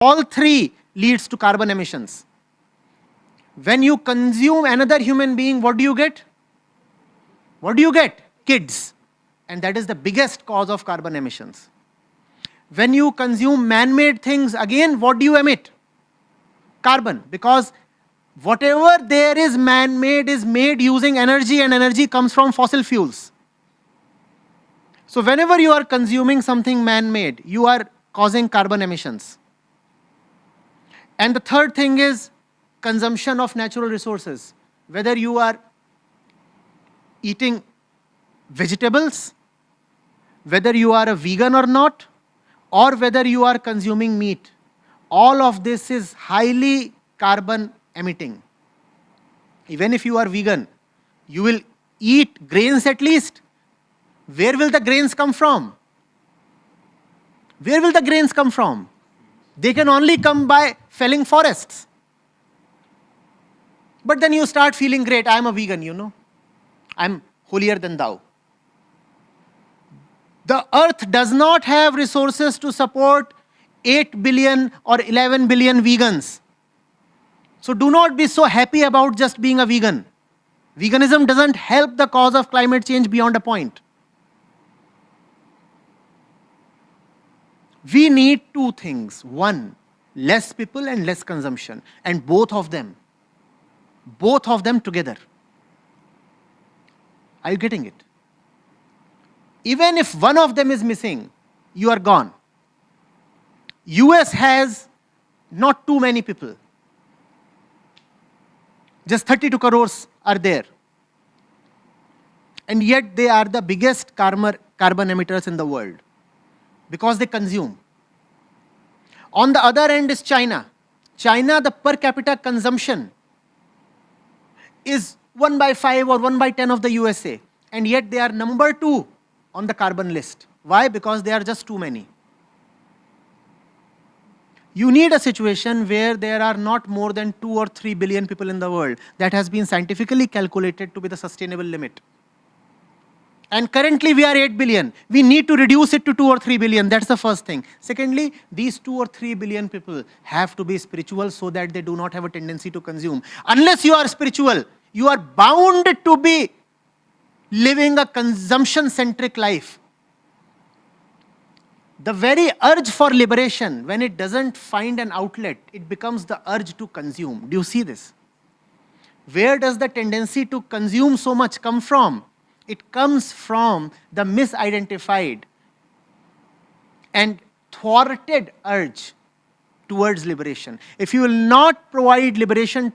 All three leads to carbon emissions. When you consume another human being, what do you get? What do you get? Kids. And that is the biggest cause of carbon emissions. When you consume man-made things, again, what do you emit? Carbon. Because whatever there is man-made is made using energy, and energy comes from fossil fuels. So whenever you are consuming something man-made, you are causing carbon emissions. And the third thing is consumption of natural resources. Whether you are eating vegetables, whether you are a vegan or not, or whether you are consuming meat, all of this is highly carbon emitting. Even if you are vegan, you will eat grains at least. Where will the grains come from? Where will the grains come from? They can only come by felling forests. But then you start feeling great, I am a vegan, you know. I am holier than thou. The earth does not have resources to support 8 billion or 11 billion vegans. So do not be so happy about just being a vegan. Veganism doesn't help the cause of climate change beyond a point. We need two things. One, less people and less consumption. And both of them together. Are you getting it? Even if one of them is missing, you are gone. US has not too many people. Just 32 crores are there. And yet they are the biggest carbon emitters in the world because they consume. On the other end is China. China, the per capita consumption is 1/5 or 1/10 of the USA. And yet they are number 2 on the carbon list. Why? Because they are just too many. You need a situation where there are not more than 2 or 3 billion people in the world. That has been scientifically calculated to be the sustainable limit. And currently we are 8 billion. We need to reduce it to 2 or 3 billion. That's the first thing. Secondly, these 2 or 3 billion people have to be spiritual so that they do not have a tendency to consume. Unless you are spiritual, you are bound to be living a consumption-centric life. The very urge for liberation, when it doesn't find an outlet, it becomes the urge to consume. Do you see this? Where does the tendency to consume so much come from? It comes from the misidentified and thwarted urge towards liberation. If you will not provide liberation